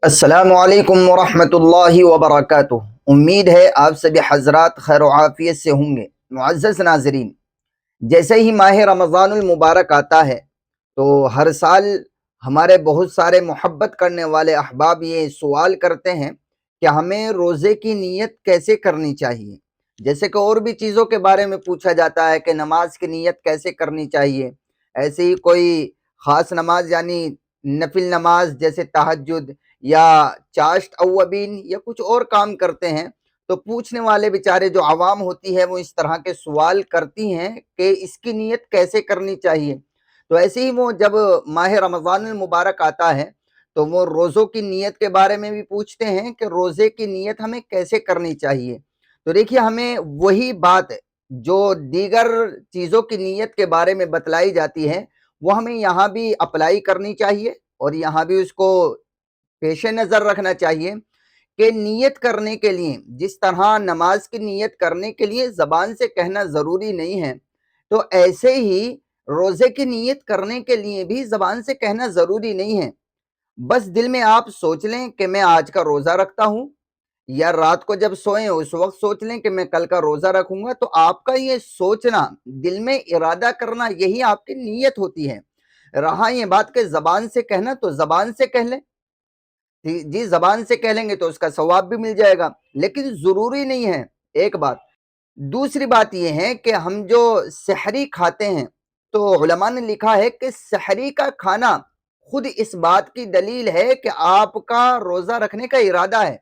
अस्सलामु अलैकुम वरहमतुल्लाहि वबरकातुह। उम्मीद है आप सभी हजरात खैर व आफियत से होंगे। मुअज़्ज़ज़ नाज़रीन, जैसे ही माह रमज़ानुल मुबारक आता है तो हर साल हमारे बहुत सारे मोहब्बत करने वाले अहबाब ये सवाल करते हैं कि हमें रोज़े की नीयत कैसे करनी चाहिए। जैसे कि और भी चीज़ों के बारे में पूछा जाता है कि नमाज की नीयत कैसे करनी चाहिए। ऐसे ही कोई ख़ास नमाज यानी नफिल नमाज जैसे तहज्जुद या चाश्त अव्वबीन या कुछ और काम करते हैं, तो पूछने वाले बेचारे जो आवाम होती है वो इस तरह के सवाल करती हैं कि इसकी नीयत कैसे करनी चाहिए। तो ऐसे ही वो जब माह रमज़ानुल मुबारक आता है तो वो रोज़ों की नीयत के बारे में भी पूछते हैं कि रोज़े की नीयत हमें कैसे करनी चाहिए। तो देखिए, हमें वही बात जो दीगर चीज़ों की नीयत के बारे में बतलाई जाती है वो हमें यहाँ भी अप्लाई करनी चाहिए और यहाँ भी उसको पेश नज़र रखना चाहिए कि नियत करने के लिए जिस तरह नमाज की नियत करने के लिए ज़बान से कहना ज़रूरी नहीं है, तो ऐसे ही रोज़े की नियत करने के लिए भी ज़बान से कहना ज़रूरी नहीं है। बस दिल में आप सोच लें कि मैं आज का रोज़ा रखता हूँ, या रात को जब सोएं उस वक्त सोच लें कि मैं कल का रोज़ा रखूंगा। तो आपका ये सोचना, दिल में इरादा करना, यही आपकी नीयत होती है। रहा ये बात कि ज़बान से कहना, तो ज़बान से कह लें, जी ज़बान से कह लेंगे तो उसका सवाब भी मिल जाएगा, लेकिन ज़रूरी नहीं है, एक बात। दूसरी बात ये है कि हम जो सहरी खाते हैं, तो उलमा ने लिखा है कि सहरी का खाना खुद इस बात की दलील है कि आपका रोज़ा रखने का इरादा है।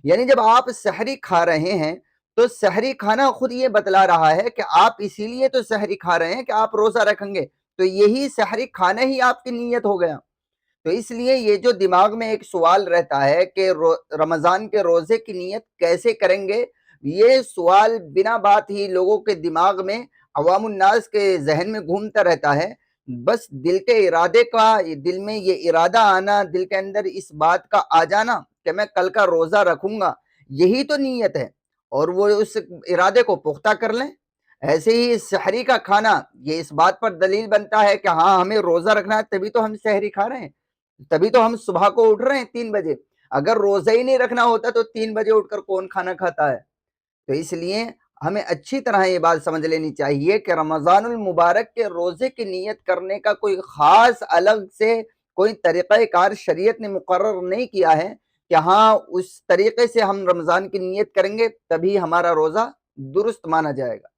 यानी जब आप सहरी खा रहे हैं, तो सहरी खाना खुद ये बतला रहा है कि आप इसीलिए तो सहरी खा रहे हैं कि आप रोज़ा रखेंगे, तो यही सहरी खाना ही आपकी नीयत हो गया। तो इसलिए ये जो दिमाग में एक सवाल रहता है कि रमज़ान के रोज़े की नियत कैसे करेंगे, ये सवाल बिना बात ही लोगों के दिमाग में, अवामुन्नास के ज़हन में घूमता रहता है। बस दिल के इरादे का, दिल में ये इरादा आना, दिल के अंदर इस बात का आ जाना कि मैं कल का रोज़ा रखूँगा, यही तो नीयत है। और वो उस इरादे को पुख्ता कर लें। ऐसे ही सहरी का खाना ये इस बात पर दलील बनता है कि हाँ, हमें रोज़ा रखना है, तभी तो हम सहरी खा रहे हैं। तभी तो हम सुबह को उठ रहे हैं 3 बजे। अगर रोजा ही नहीं रखना होता तो 3 बजे उठकर कौन खाना खाता है। तो इसलिए हमें अच्छी तरह ये बात समझ लेनी चाहिए कि रमज़ानुल मुबारक के रोजे की नियत करने का कोई खास अलग से कोई तरीक़ा कार शरीयत ने मुकर्रर नहीं किया है कि हाँ, उस तरीके से हम रमज़ान की नियत करेंगे तभी हमारा रोज़ा दुरुस्त माना जाएगा।